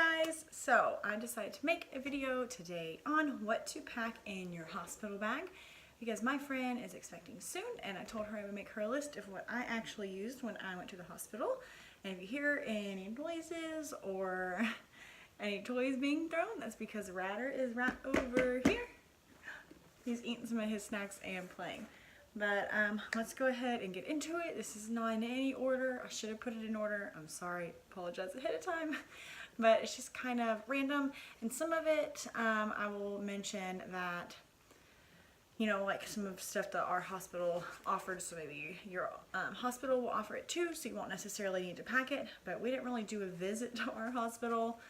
guys! So I decided to make a video today on what to pack in your hospital bag because my friend is expecting soon and I told her I would make her a list of what I actually used when I went to the hospital. And if you hear any noises or any toys being thrown, that's because Ratter is right over here. He's eating some of his snacks and playing. But let's go ahead and get into it. This is not in any order. I should have put it in order. I'm sorry. Apologize ahead of time. But it's just kind of random. And some of it, I will mention that, you know, like some of the stuff that our hospital offered. So maybe your hospital will offer it too. So you won't necessarily need to pack it. But we didn't really do a visit to our hospital.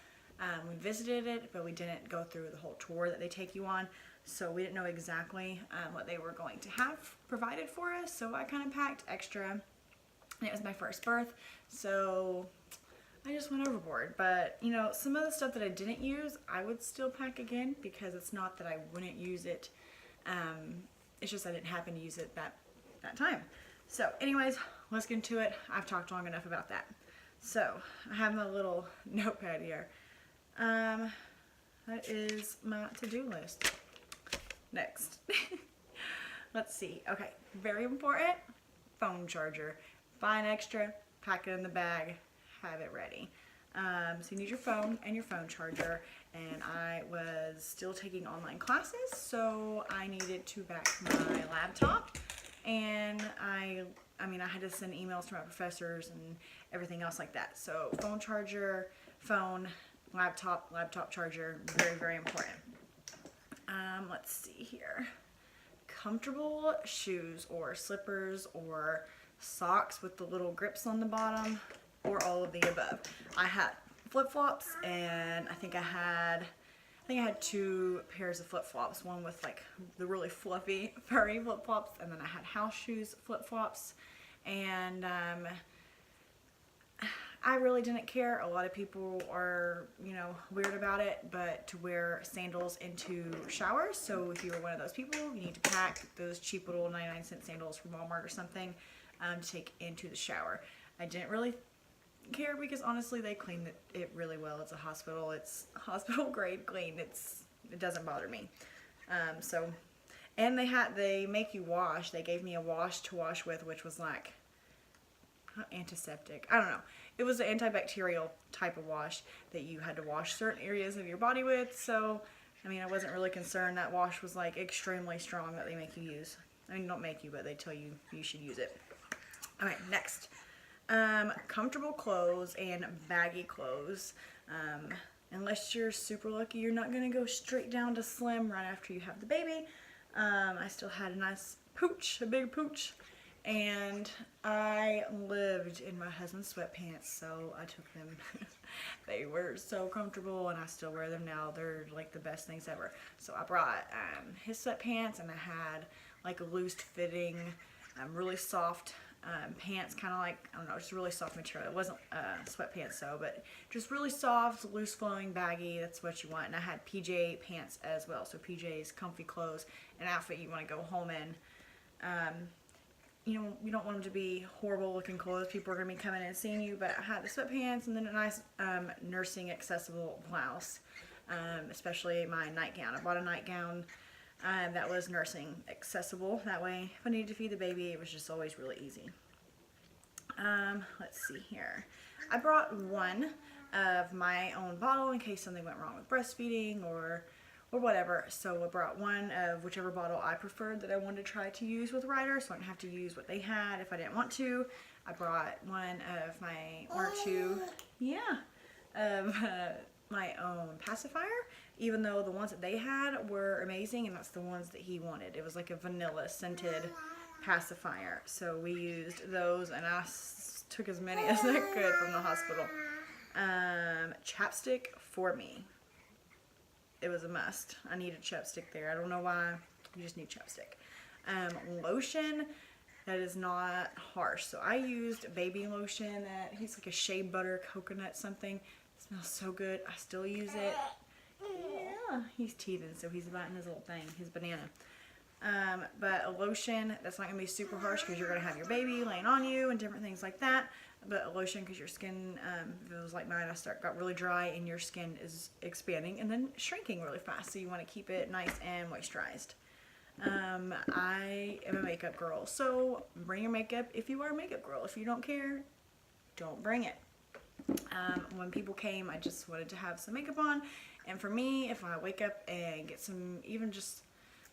We visited it, but we didn't go through the whole tour that they take you on. So we didn't know exactly what they were going to have provided for us. So I kind of packed extra. And it was my first birth. So I just went overboard. But, you know, some of the stuff that I didn't use, I would still pack again because it's not that I wouldn't use it. It's just I didn't happen to use it that time. So anyways, let's get into it. I've talked long enough about that. So I have my little notepad here. That is my to-do list. Next. Let's see. Okay, very important. Phone charger. Buy an extra, pack it in the bag, have it ready. So you need your phone and your phone charger. And I was still taking online classes, so I needed to back my laptop. And I had to send emails to my professors and everything else like that. So phone charger, phone, laptop charger, very, very important. Let's see here. Comfortable shoes or slippers or socks with the little grips on the bottom or all of the above. I had flip-flops and I think I had two pairs of flip-flops. One with like the really fluffy, furry flip-flops, and then I had house shoes flip-flops. And I really didn't care. A lot of people are, you know, weird about it, but to wear sandals into showers. So if you're one of those people, you need to pack those cheap little 99-cent sandals from Walmart or something to take into the shower. I didn't really care because honestly they clean it really well. It's a hospital. It's hospital grade clean. It doesn't bother me. And they make you wash. They gave me a wash to wash with, which was like antiseptic. I don't know. It was an antibacterial type of wash that you had to wash certain areas of your body with. So, I mean, I wasn't really concerned. That wash was like extremely strong that they make you use. I mean, don't make you, but they tell you you should use it. Alright, next. Comfortable clothes and baggy clothes. Unless you're super lucky, you're not going to go straight down to slim right after you have the baby. I still had a nice pooch, a big pooch. And I lived in my husband's sweatpants, so I took them. They were so comfortable, and I still wear them now. They're like the best things ever. So I brought his sweatpants, and I had like a loose fitting, really soft pants, kind of like, I don't know, just really soft material. It wasn't sweatpants, but just really soft, loose flowing, baggy. That's what you want. And I had PJ pants as well. So PJs, comfy clothes, an outfit you want to go home in. You know, you don't want them to be horrible looking clothes. People are going to be coming in and seeing you, but I had the sweatpants and then a nice nursing accessible blouse, especially my nightgown. I bought a nightgown that was nursing accessible. That way, if I needed to feed the baby, it was just always really easy. Let's see here. I brought one of my own bottle in case something went wrong with breastfeeding or whatever. So I brought one of whichever bottle I preferred that I wanted to try to use with Ryder, so I didn't have to use what they had if I didn't want to. I brought one of my, my own pacifier, even though the ones that they had were amazing, and that's the ones that he wanted. It was like a vanilla scented pacifier. So we used those, and I took as many as I could from the hospital. Chapstick for me. It was a must. I needed chapstick there. I don't know why. You just need chapstick. Lotion that is not harsh. So I used baby lotion that he's like a shea butter coconut something. It smells so good. I still use it. Yeah, he's teething, so he's biting his little thing, his banana. But a lotion that's not going to be super harsh because you're going to have your baby laying on you and different things like that. but lotion because your skin, if it was like mine, got really dry and your skin is expanding and then shrinking really fast. So you want to keep it nice and moisturized. I am a makeup girl, so bring your makeup if you are a makeup girl. If you don't care, don't bring it. When people came, I just wanted to have some makeup on, and for me, if I wake up and get some, even just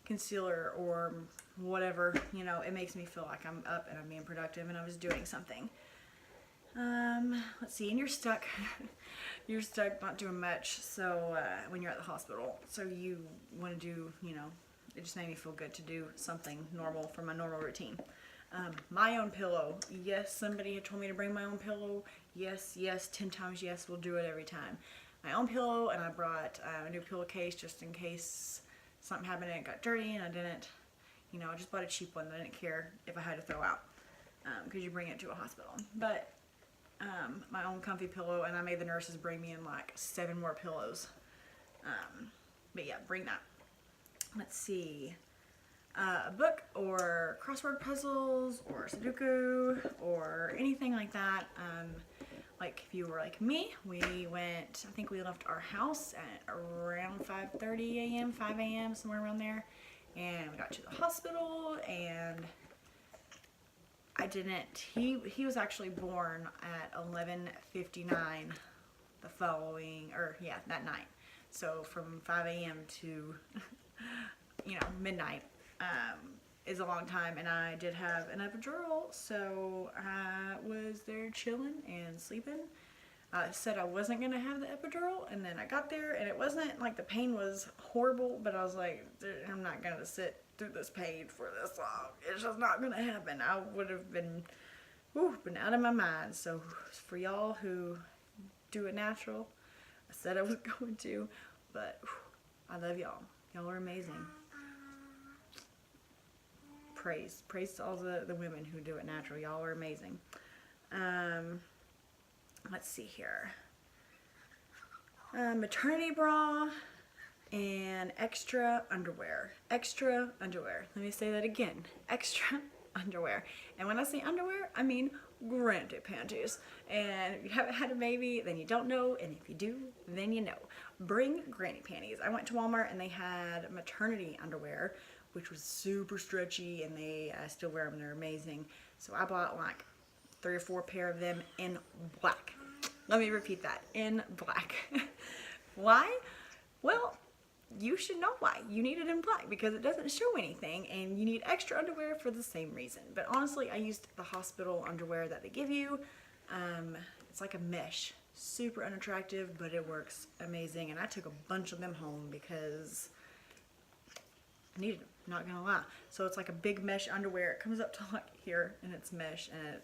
concealer or whatever, you know, it makes me feel like I'm up and I'm being productive and I was doing something. Let's see, and you're stuck not doing much, so when you're at the hospital, so you want to do, you know, it just made me feel good to do something normal for my normal routine. My own pillow. Yes, somebody had told me to bring my own pillow. Yes, 10 times yes, we'll do it every time. My own pillow, and I brought a new pillowcase just in case something happened and it got dirty and I didn't, you know, I just bought a cheap one that I didn't care if I had to throw out, because you bring it to a hospital. But my own comfy pillow, and I made the nurses bring me in like 7 more pillows. But yeah, bring that. Let's see, a book or crossword puzzles or Sudoku or anything like that. Like if you were like me, we went, I think we left our house at around 5:30 a.m., 5 a.m., somewhere around there. And we got to the hospital, and I didn't, he was actually born at 11:59 the following, or yeah, that night. So from 5 a.m. to, you know, midnight is a long time, and I did have an epidural, so I was there chilling and sleeping. I said I wasn't going to have the epidural, and then I got there, and it wasn't like the pain was horrible, but I was like, I'm not going to sit through this pain for this long. It's just not going to happen. I would have been out of my mind. So for y'all who do it natural, I said I was going to, but I love y'all. Y'all are amazing. Praise to all the women who do it natural. Y'all are amazing. Let's see here. Maternity bra and extra underwear. Extra underwear. Let me say that again. Extra underwear. And when I say underwear, I mean granny panties. And if you haven't had a baby, then you don't know. And if you do, then you know. Bring granny panties. I went to Walmart and they had maternity underwear, which was super stretchy, and I still wear them. They're amazing. So I bought like 3 or 4 pair of them in black. Let me repeat that, in black. Why? Well, you should know why. You need it in black because it doesn't show anything, and you need extra underwear for the same reason. But honestly, I used the hospital underwear that they give you. It's like a mesh. Super unattractive, but it works amazing. And I took a bunch of them home because I needed them, not gonna lie. So it's like a big mesh underwear. It comes up to like here, and it's mesh, and it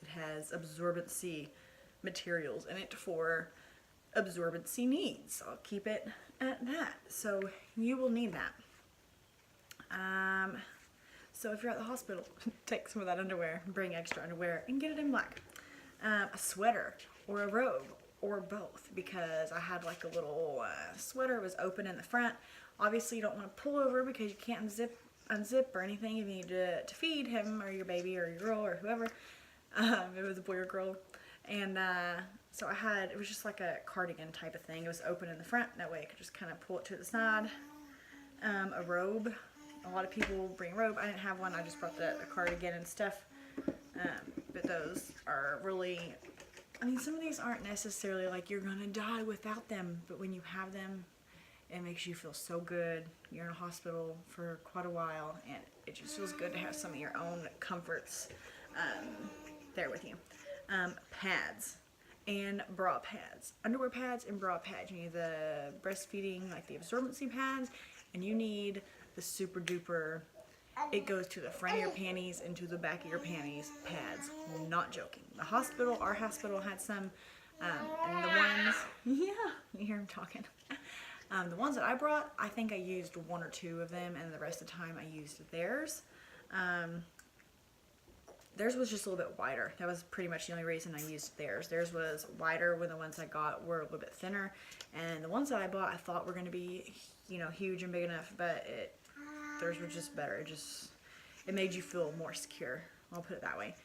has absorbency materials in it for absorbency needs. I'll keep it at that. So you will need that. So if you're at the hospital, take some of that underwear, bring extra underwear, and get it in black. A sweater or a robe or both, because I had like a little sweater. It was open in the front. Obviously you don't want to pull over because you can't unzip or anything if you need to feed him or your baby or your girl or whoever. It was a boy or girl. And so it was just like a cardigan type of thing. It was open in the front, that way I could just kind of pull it to the side. A robe. A lot of people bring a robe. I didn't have one. I just brought the cardigan and stuff. But those are really, I mean, some of these aren't necessarily like you're gonna die without them, but when you have them, it makes you feel so good. You're in a hospital for quite a while, and it just feels good to have some of your own comforts there with you. Pads and bra pads. Underwear pads and bra pads. You need the breastfeeding, like the absorbency pads, and you need the super duper, it goes to the front of your panties and to the back of your panties pads. I'm not joking. Our hospital had some, and the ones, yeah, you hear him talking. The ones that I brought, I think I used 1 or 2 of them, and the rest of the time I used theirs. Theirs was just a little bit wider. That was pretty much the only reason I used theirs. Theirs was wider when the ones I got were a little bit thinner. And the ones that I bought I thought were going to be, you know, huge and big enough, but theirs were just better. It made you feel more secure. I'll put it that way.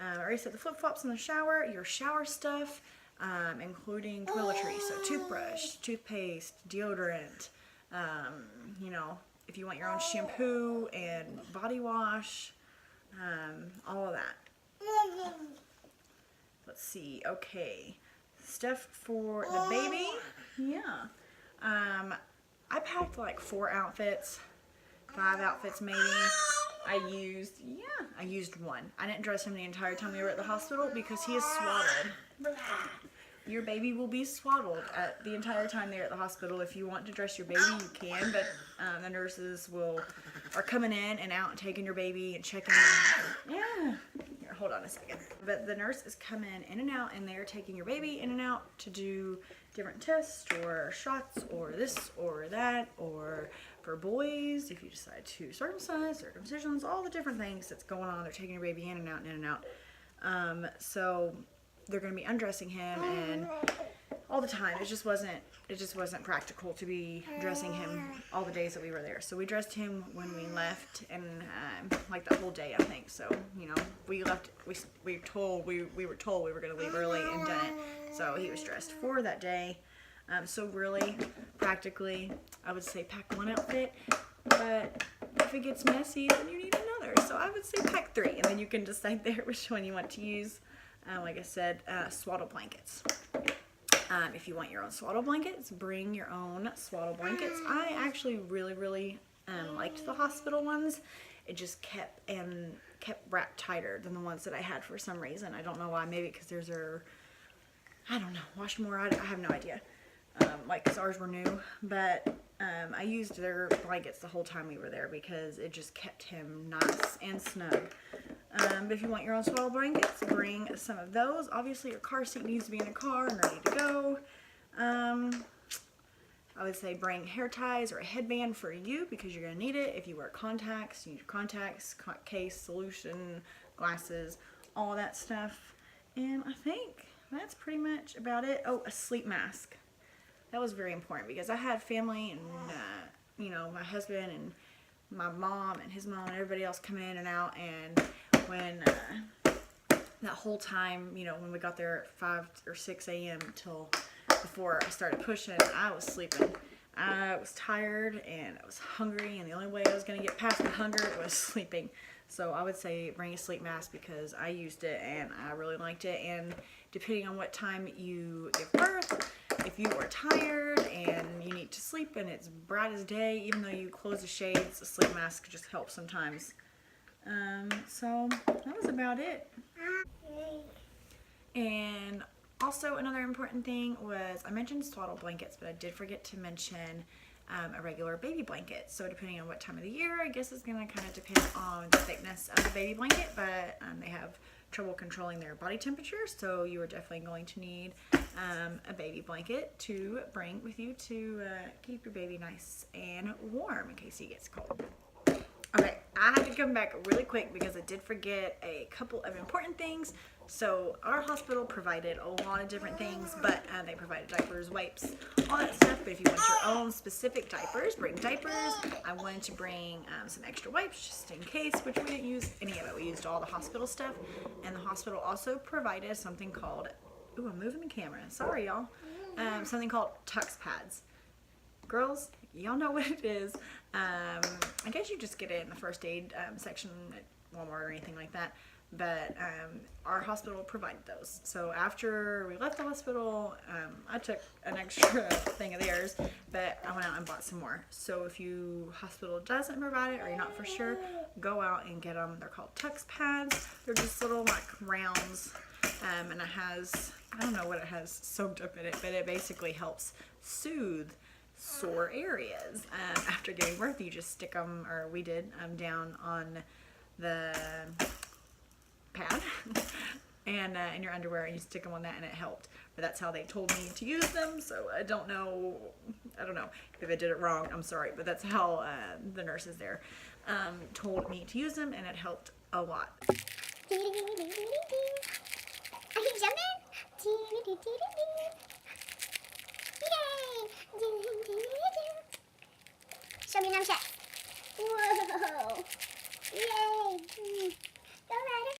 I already said the flip-flops in the shower, your shower stuff, including toiletries, so toothbrush, toothpaste, deodorant, you know, if you want your own shampoo and body wash, all of that. Let's see, okay, stuff for the baby, yeah. I packed like 4 outfits, 5 outfits maybe. I used one. I didn't dress him the entire time we were at the hospital because he is swaddled. Your baby will be swaddled the entire time they're at the hospital. If you want to dress your baby, you can, but the nurses are coming in and out and taking your baby and checking. Yeah. Here, hold on a second. But the nurse is coming in and out, and they're taking your baby in and out to do different tests or shots or this or that, or for boys, if you decide to circumcise, circumcisions, all the different things that's going on. They're taking your baby in and out and in and out. So they're going to be undressing him and all the time. It just wasn't practical to be dressing him all the days that we were there. So we dressed him when we left, and like the whole day, I think. So, you know, we left. We were told we were going to leave early and didn't. So he was dressed for that day. So really, practically, I would say pack 1 outfit, but if it gets messy, then you need another. So I would say pack 3, and then you can decide there which one you want to use. Like I said, swaddle blankets. If you want your own swaddle blankets, bring your own swaddle blankets. I actually really liked the hospital ones. It just kept wrapped tighter than the ones that I had for some reason. I don't know why. Maybe because theirs are, I don't know, wash more. I have no idea. Like, 'cause ours were new, but I used their blankets the whole time we were there because it just kept him nice and snug. But if you want your own swaddle blankets, bring some of those. Obviously, your car seat needs to be in the car and ready to go. I would say bring hair ties or a headband for you because you're going to need it. If you wear contacts, you need your contacts, case, solution, glasses, all that stuff. And I think that's pretty much about it. Oh, a sleep mask. That was very important because I had family and, you know, my husband and my mom and his mom and everybody else come in and out. And when that whole time, you know, when we got there at 5 or 6 a.m. till before I started pushing, I was sleeping. I was tired and I was hungry, and the only way I was going to get past the hunger was sleeping. So I would say bring a sleep mask because I used it and I really liked it. And depending on what time you give birth, if you are tired and you need to sleep and it's bright as day, even though you close the shades, a sleep mask just helps sometimes. So that was about it. And also another important thing was I mentioned swaddle blankets, but I did forget to mention a regular baby blanket. So depending on what time of the year, I guess it's going to kind of depend on the thickness of the baby blanket, but they have trouble controlling their body temperature, so you are definitely going to need a baby blanket to bring with you to keep your baby nice and warm in case he gets cold. Okay, I had to come back really quick because I did forget a couple of important things. So our hospital provided a lot of different things, but they provided diapers, wipes, all that stuff. But if you want your own specific diapers, bring diapers. I wanted to bring some extra wipes just in case, which we didn't use any of it. We used all the hospital stuff. And the hospital also provided something called, ooh, I'm moving the camera. Sorry, y'all. Something called tux pads. Girls, y'all know what it is. I guess you just get it in the first aid section at Walmart or anything like that. But our hospital provided those. So after we left the hospital, I took an extra thing of theirs, but I went out and bought some more. So if your hospital doesn't provide it or you're not for sure, go out and get them. They're called tux pads. They're just little like rounds, and it has, I don't know what it has soaked up in it, but it basically helps soothe sore areas. After giving birth, you just stick them, or we did, down on the pad and in your underwear, and you stick them on that, and it helped. But that's how they told me to use them. So I don't know if I did it wrong. I'm sorry, but that's how the nurses there told me to use them, and it helped a lot.